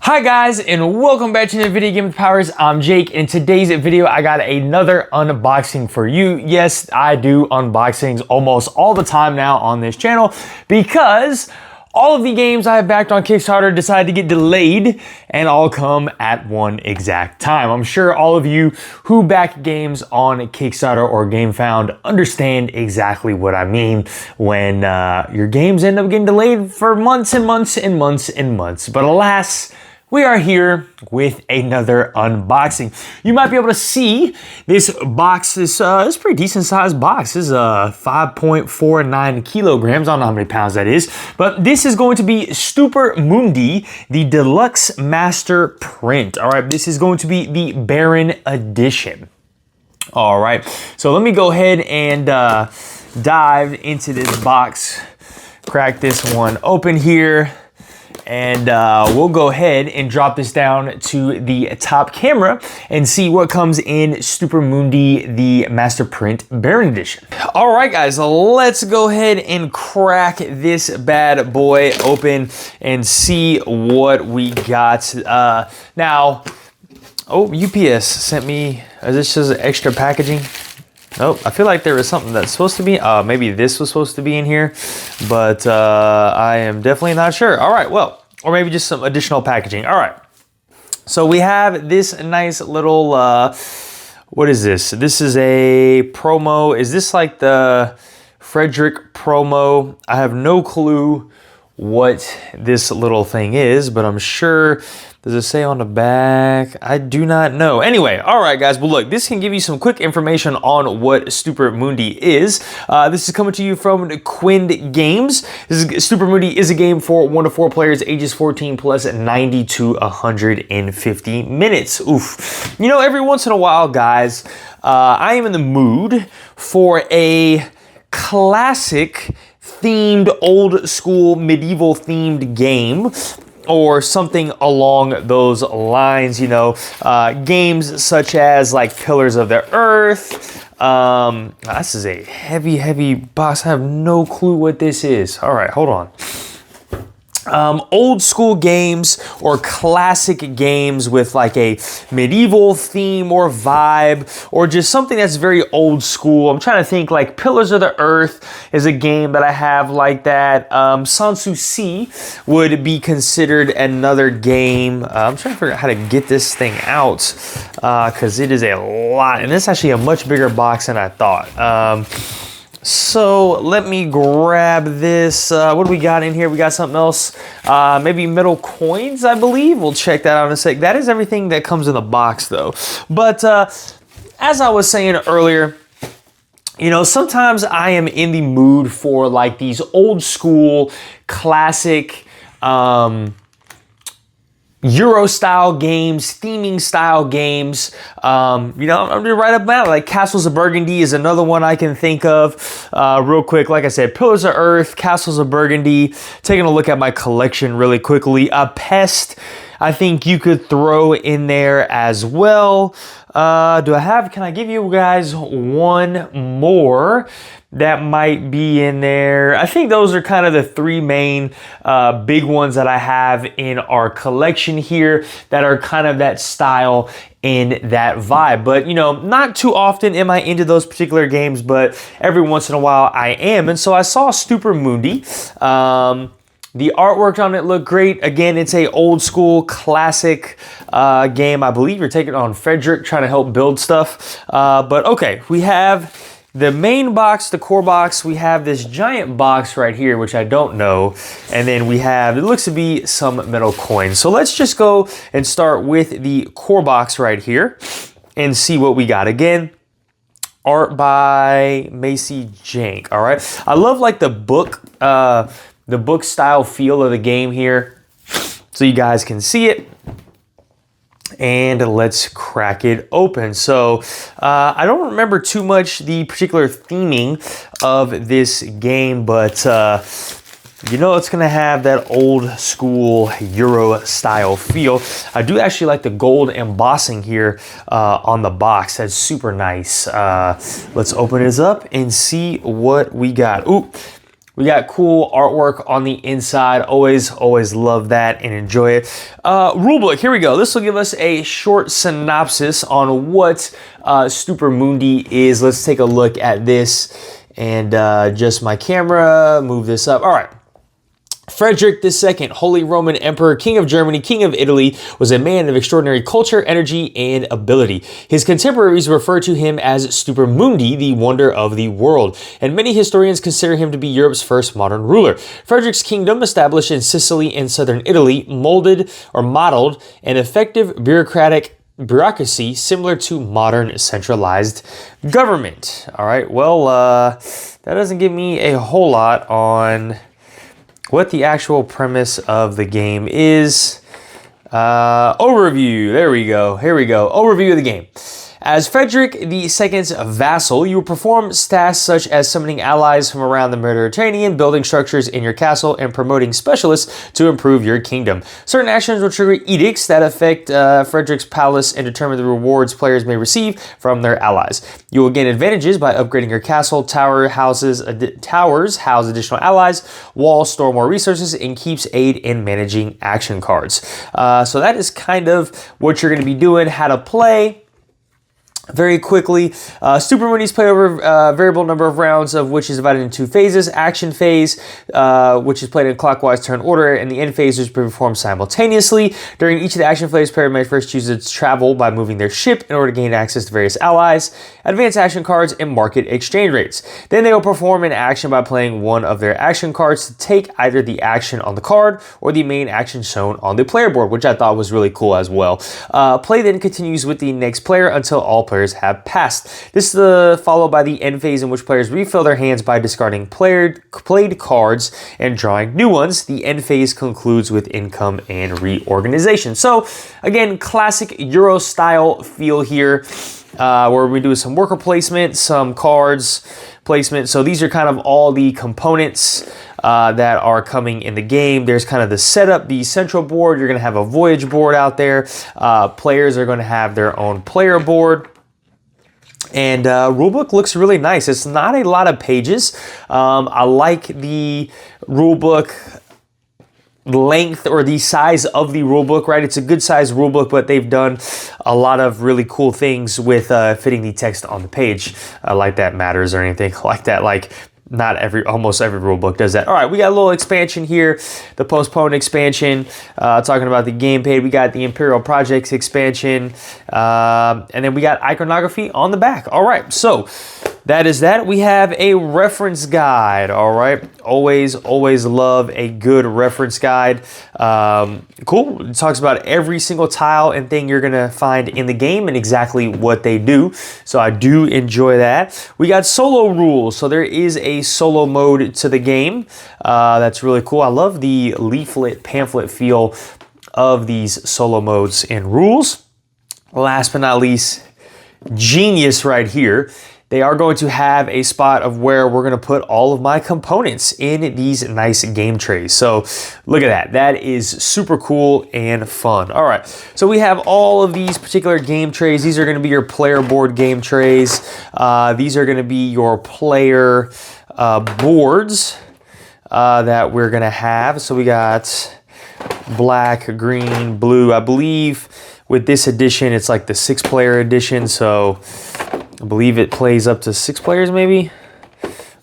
Hi guys, and welcome back to the Video Game with Powers. I'm Jake. In today's video, I got another unboxing for you. Yes, I do unboxings almost all the time now on this channel because all of the games I have backed on Kickstarter decided to get delayed and all come at one exact time. I'm sure all of you who back games on Kickstarter or GameFound understand exactly what I mean when your games end up getting delayed for months and months and months and months. But alas, we are here with another unboxing. You might be able to see this box. This is a pretty decent sized box. This is 5.49 kilograms. I don't know how many pounds that is, but this is going to be Stupor Mundi, the deluxe master print. All right, this is going to be the Baron edition. All right, so let me go ahead and dive into this box, crack this one open here. And we'll go ahead and drop this down to the top camera and see what comes in Stupor Mundi, the Master Print Baron Edition. All right, guys, let's go ahead and crack this bad boy open and see what we got. Now, UPS sent me, is this just extra packaging? Oh, I feel like there was something that's supposed to be, maybe this was supposed to be in here, but I am definitely not sure. All right, well, or maybe just some additional packaging. All right, so we have this nice little, what is this? This is a promo. Is this like the Frederick promo? I have no clue what this little thing is, but I'm sure. Does it say on the back? I do not know. Anyway, all right, guys. Well, look, this can give you some quick information on what Stupor Mundi is. This is coming to you from Quined Games. Stupor Mundi is a game for 1 to 4 players, ages 14 plus, 90 to 150 minutes. Oof. You know, every once in a while, guys, I am in the mood for a classic themed, old school, medieval themed game, or something along those lines, you know, games such as like Pillars of the Earth. This is a heavy box. I have no clue what this is. All right, hold on. Old school games or classic games with like a medieval theme or vibe, or just something that's very old school. I'm trying to think, like Pillars of the Earth is a game that I have like that. Sanssouci would be considered another game. I'm trying to figure out how to get this thing out because it is a lot, and it's actually a much bigger box than I thought. So let me grab this. What do we got in here? We got something else. Maybe metal coins, I believe. We'll check that out in a sec. That is everything that comes in the box, though. But as I was saying earlier, you know, sometimes I am in the mood for like these old school, classic, Euro style games, theming style games. You know, I'm right up that. Like Castles of Burgundy is another one I can think of. Real quick, like I said, Pillars of Earth, Castles of Burgundy. Taking a look at my collection really quickly. Pest, I think you could throw in there as well. Can I give you guys one more that might be in there? I think those are kind of the three main big ones that I have in our collection here that are kind of that style in that vibe. But, you know, not too often am I into those particular games, but every once in a while I am. And so I saw Stupor Mundi. The artwork on it looked great. Again, it's a old school classic game. I believe you're taking on Frederick, trying to help build stuff. But okay, we have the main box, the core box. We have this giant box right here, which I don't know. And then we have, it looks to be some metal coins. So let's just go and start with the core box right here and see what we got. Again, art by Maciej, Janik. All right. I love like the book style feel of the game here, so you guys can see it. And let's crack it open. So I don't remember too much the particular theming of this game, but you know, it's gonna have that old school Euro style feel. I do actually like the gold embossing here on the box. That's super nice. Let's open this up and see what we got. Ooh. We got cool artwork on the inside. Always love that and enjoy it. Rulebook, here we go. This will give us a short synopsis on what Stupor Mundi is. Let's take a look at this and adjust my camera, move this up. All right. Frederick II, Holy Roman Emperor, King of Germany, King of Italy, was a man of extraordinary culture, energy, and ability. His contemporaries refer to him as Stupor Mundi, the wonder of the world, and many historians consider him to be Europe's first modern ruler. Frederick's kingdom, established in Sicily and southern Italy, modeled an effective bureaucracy similar to modern centralized government. All right, well, that doesn't give me a whole lot on what the actual premise of the game is. Overview, there we go, here we go. Overview of the game. As Frederick II's vassal, you will perform tasks such as summoning allies from around the Mediterranean, building structures in your castle, and promoting specialists to improve your kingdom. Certain actions will trigger edicts that affect Frederick's palace and determine the rewards players may receive from their allies. You will gain advantages by upgrading your castle. Towers house additional allies, walls store more resources, and keeps aid in managing action cards. So that is kind of what you're going to be doing, how to play. Very quickly, Stupor Mundi's play over a variable number of rounds, of which is divided into two phases. Action phase, which is played in clockwise turn order, and the end phase is performed simultaneously. During each of the action phases, player may first choose to travel by moving their ship in order to gain access to various allies, advance action cards, and market exchange rates. Then they will perform an action by playing one of their action cards to take either the action on the card or the main action shown on the player board, which I thought was really cool as well. Play then continues with the next player until all players have passed. This is followed by the end phase, in which players refill their hands by discarding played cards and drawing new ones. The end phase concludes with income and reorganization. So again, classic Euro style feel here, where we do some worker placement, some cards placement. So these are kind of all the components that are coming in the game. There's kind of the setup, the central board. You're going to have a voyage board out there. Players are going to have their own player board. And rulebook looks really nice. It's not a lot of pages. I like the rulebook length, or the size of the rulebook, right? It's a good size rulebook, but they've done a lot of really cool things with fitting the text on the page, like that matters or anything like that. Like, almost every rule book does that. All right, we got a little expansion here, the postponed expansion, talking about the game page. We got the Imperial Projects expansion, and then we got iconography on the back. All right, so that is that. We have a reference guide. All right, always love a good reference guide. Cool. It talks about every single tile and thing you're gonna find in the game and exactly what they do. So I do enjoy that. We got solo rules. So there is a solo mode to the game. That's really cool. I love the leaflet pamphlet feel of these solo modes and rules. Last but not least, genius right here. They are going to have a spot of where we're going to put all of my components in these nice game trays. So look at that. That is super cool and fun. All right. So we have all of these particular game trays. These are going to be your player board game trays. These are going to be your player boards that we're going to have. So we got black, green, blue. I believe with this edition, it's like the 6-player edition. So I believe it plays up to 6 players maybe.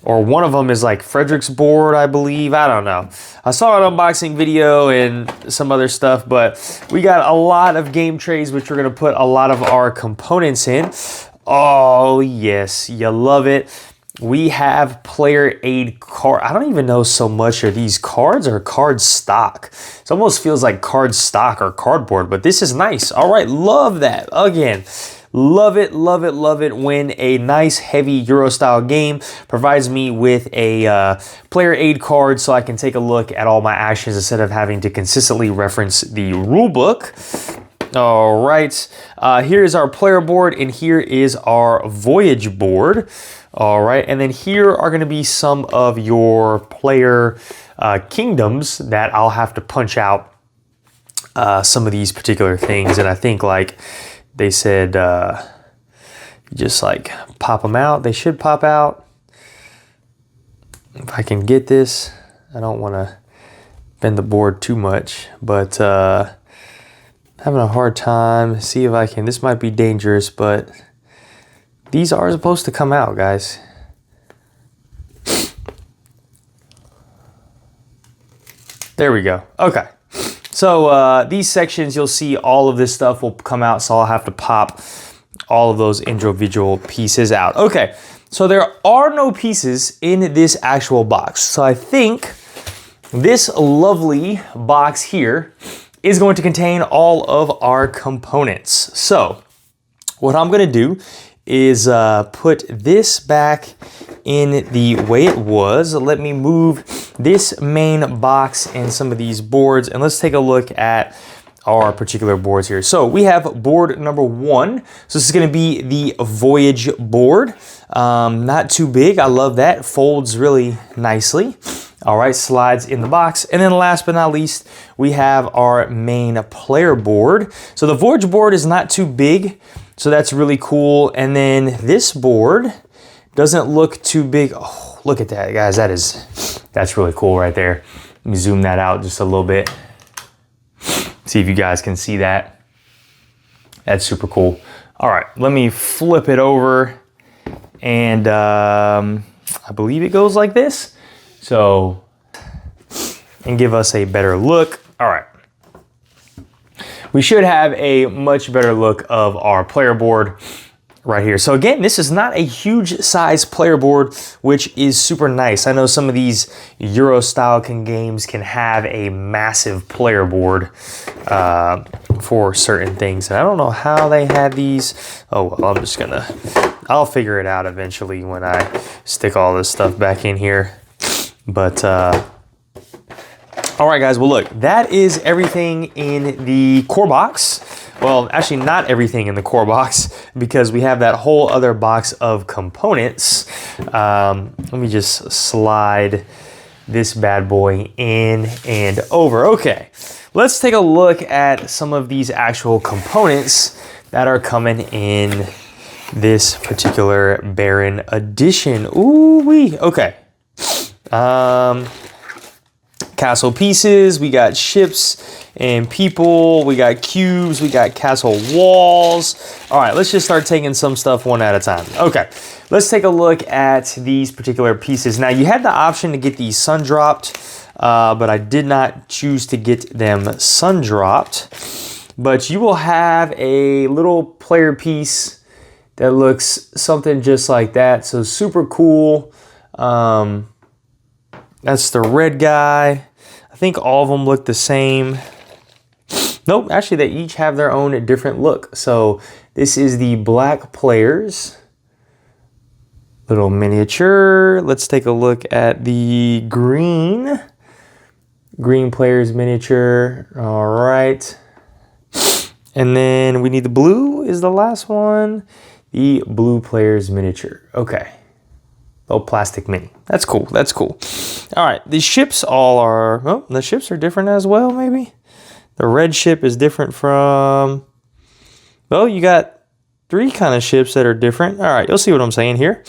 Or one of them is like Frederick's board, I believe. I don't know. I saw an unboxing video and some other stuff, but we got a lot of game trays, which we're going to put a lot of our components in. Oh, yes. You love it. We have player aid card. I don't even know so much, are these cards or card stock? It almost feels like card stock or cardboard, but this is nice. All right, love that. Again, love it when a nice heavy Euro style game provides me with a player aid card so I can take a look at all my actions instead of having to consistently reference the rule book. All right, here is our player board and here is our voyage board. All right, and then here are going to be some of your player kingdoms that I'll have to punch out some of these particular things. And I think like they said, just like pop them out. They should pop out. if I can get this. I don't want to bend the board too much, but having a hard time. See if I can. This might be dangerous, but these are supposed to come out, guys. There we go. Okay. So these sections, you'll see all of this stuff will come out, so I'll have to pop all of those individual pieces out. Okay, so there are no pieces in this actual box. So I think this lovely box here is going to contain all of our components. So what I'm gonna do is put this back in the way it was. Let me move this main box and some of these boards, and let's take a look at our particular boards here. So we have board number 1. So this is gonna be the Voyage board. Not too big, I love that. Folds really nicely. All right, slides in the box. And then last but not least, we have our main player board. So the Voyage board is not too big, so that's really cool. And then this board doesn't look too big. Oh, look at that, guys. That's really cool right there. Let me zoom that out just a little bit. See if you guys can see that. That's super cool. All right, let me flip it over, and I believe it goes like this. So, and give us a better look. All right. We should have a much better look of our player board right here. So again, this is not a huge size player board, which is super nice. I know some of these Euro style games can have a massive player board for certain things. And I don't know how they had these. Oh, well, I'll figure it out eventually when I stick all this stuff back in here. But, all right, guys, well, look, that is everything in the core box. Well, actually not everything in the core box, because we have that whole other box of components. Let me just slide this bad boy in and over. Okay, let's take a look at some of these actual components that are coming in this particular Baron edition. Ooh-wee, okay. Castle pieces, we got ships and people, we got cubes, we got castle walls. All right, let's just start taking some stuff one at a time. Okay, let's take a look at these particular pieces. Now, you had the option to get these sun dropped, but I did not choose to get them sun dropped. But you will have a little player piece that looks something just like that. So super cool. That's the red guy. I think all of them look the same. Nope, actually they each have their own different look. So this is the black players. Little miniature. Let's take a look at the green. Green players miniature. All right. And then we need the blue is the last one. The blue players miniature. Okay. Oh, plastic mini. That's cool. That's cool. All right. The ships all are... Oh, the ships are different as well, maybe? The red ship is different from... Well, you got 3 kind of ships that are different. All right. You'll see what I'm saying here.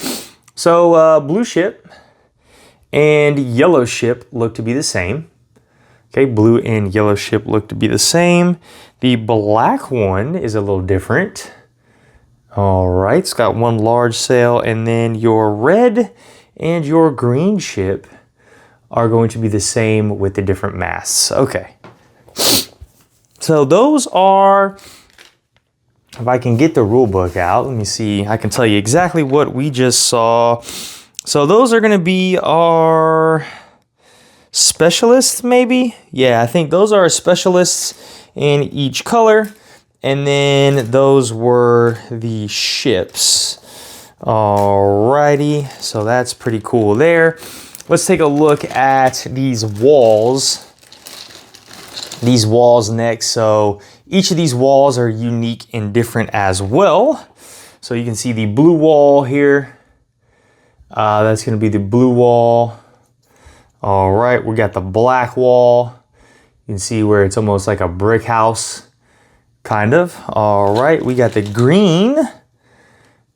So, blue ship and yellow ship look to be the same. Okay. Blue and yellow ship look to be the same. The black one is a little different. All right, it's got one large sail, and then your red and your green ship are going to be the same with the different masts. Okay. So those are, if I can get the rule book out, let me see. I can tell you exactly what we just saw. So those are going to be our specialists, maybe? Yeah, I think those are our specialists in each color. And then those were the ships. Alrighty, so that's pretty cool there. Let's take a look at these walls. These walls next. So each of these walls are unique and different as well. So you can see the blue wall here. That's going to be the blue wall. All right, we got the black wall. You can see where it's almost like a brick house. Kind of. All right, we got the green.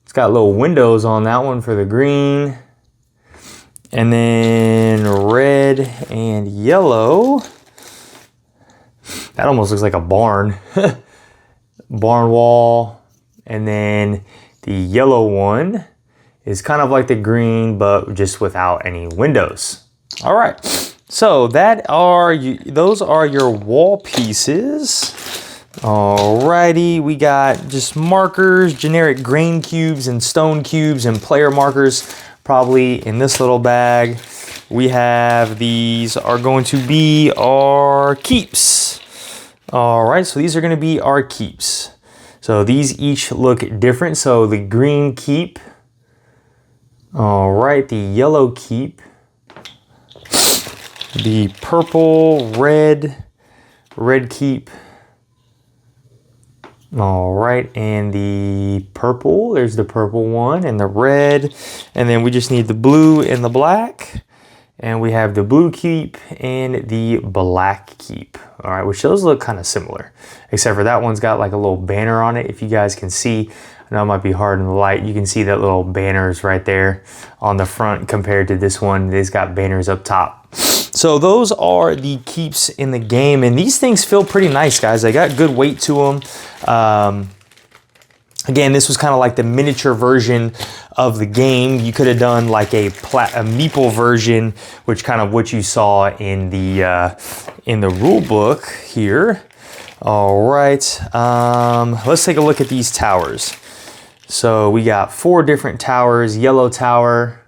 It's got little windows on that one for the green. And then red and yellow. That almost looks like a barn. Barn wall. And then the yellow one is kind of like the green, but just without any windows. All right, so those are your wall pieces. Alrighty, we got just markers, generic grain cubes and stone cubes and player markers, probably in this little bag. We have, these are going to be our keeps. Alright, so these are going to be our keeps. So these each look different. So the green keep. Alright, the yellow keep. The purple, red keep. All right, and the purple, there's the purple one and the red. And then we just need the blue and the black. And we have the blue keep and the black keep. All right, which those look kind of similar, except for that one's got like a little banner on it. If you guys can see, I know it might be hard in the light. You can see that little banners right there on the front compared to this one. It's got banners up top. So those are the keeps in the game, and these things feel pretty nice, guys. They got good weight to them. Again, this was kind of like the miniature version of the game. You could have done like a meeple version, which kind of what you saw in the rule book here. All right, let's take a look at these towers. So we got 4 different towers: yellow tower,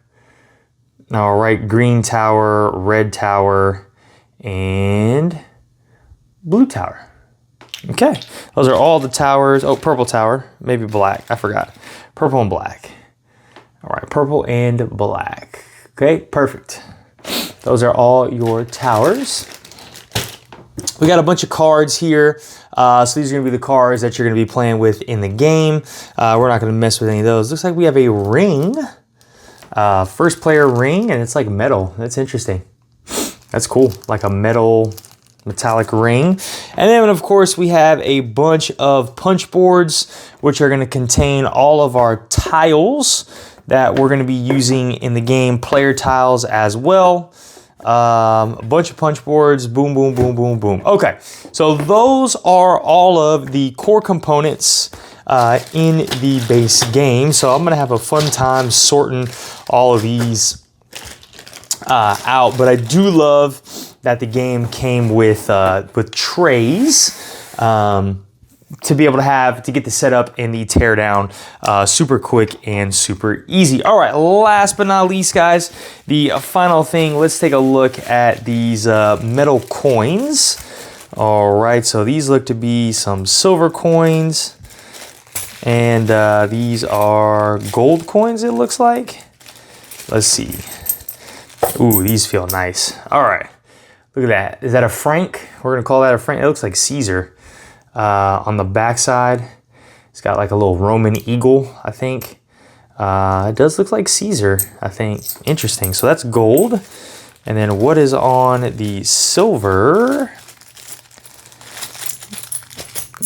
all right, green tower, red tower, and blue tower. Okay, those are all the towers. Oh, purple tower, maybe black, I forgot. Purple and black. All right, purple and black. Okay, perfect. Those are all your towers. We got a bunch of cards here. So these are gonna be the cards that you're gonna be playing with in the game. We're not gonna mess with any of those. Looks like we have a ring. First player ring, and it's like metal. That's interesting. That's cool, like a metallic ring. And then of course we have a bunch of punch boards, which are going to contain all of our tiles that we're going to be using in the game, player tiles as well. A bunch of punch boards, boom, boom, boom, boom, boom. Okay, so those are all of the core components in the base game. So I'm gonna have a fun time sorting all of these out, but I do love that the game came with trays to be able to get the setup and the teardown super quick and super easy. All right, last but not least, guys, the final thing. Let's take a look at these metal coins. All right, so these look to be some silver coins, and these are gold coins, it looks like. Let's see. Ooh, these feel nice. All right, look at that. Is that a franc? We're gonna call that a franc. It looks like Caesar. On the back side, it's got like a little Roman eagle, I think. It does look like Caesar, I think. Interesting. So that's gold. And then what is on the silver?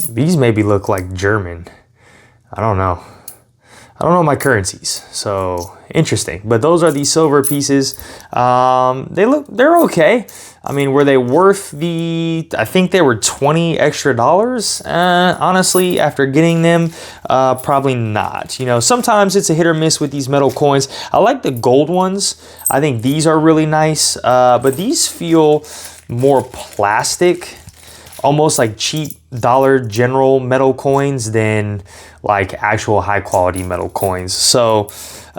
These maybe look like German. I don't know. I don't know my currencies, so interesting. But those are the silver pieces. They're okay. I mean, were they worth I think they were $20 extra. Honestly, after getting them, probably not. You know, sometimes it's a hit or miss with these metal coins. I like the gold ones. I think these are really nice, but these feel more plastic, almost like cheap Dollar General metal coins than like actual high quality metal coins. So,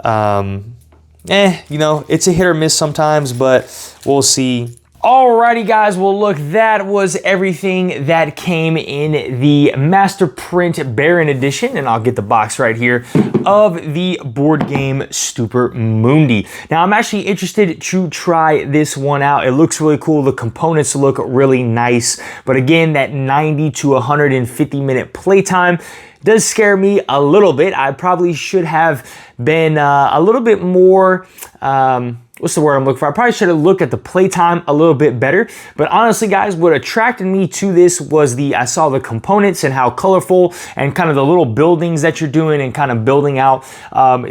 you know, it's a hit or miss sometimes, but we'll see. Alrighty guys, well look, that was everything that came in the Master Print Baron Edition, and I'll get the box right here, of the board game Stupor Mundi. Now I'm actually interested to try this one out. It looks really cool, the components look really nice, but again, that 90 to 150 minute playtime does scare me a little bit. I probably should have been a little bit more, what's the word I'm looking for? I probably should have looked at the playtime a little bit better. But honestly, guys, what attracted me to this was I saw the components and how colorful and kind of the little buildings that you're doing and kind of building out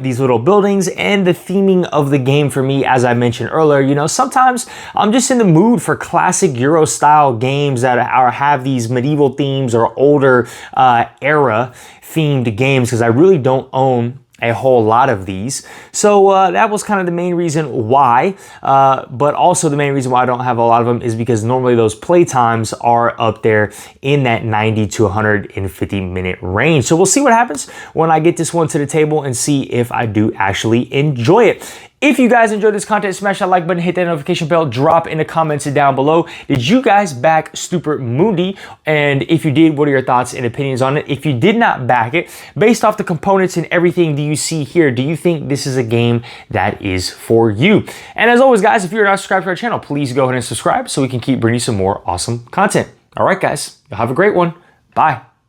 these little buildings, and the theming of the game for me, as I mentioned earlier. You know, sometimes I'm just in the mood for classic Euro style games that have these medieval themes or older era themed games, because I really don't own a whole lot of these. So that was kind of the main reason why, but also the main reason why I don't have a lot of them is because normally those play times are up there in that 90 to 150 minute range. So we'll see what happens when I get this one to the table and see if I do actually enjoy it. If you guys enjoyed this content, smash that like button, hit that notification bell, drop in the comments down below. Did you guys back Stupor Mundi? And if you did, what are your thoughts and opinions on it? If you did not back it, based off the components and everything that you see here, do you think this is a game that is for you? And as always, guys, if you're not subscribed to our channel, please go ahead and subscribe so we can keep bringing you some more awesome content. All right, guys, you'll have a great one. Bye.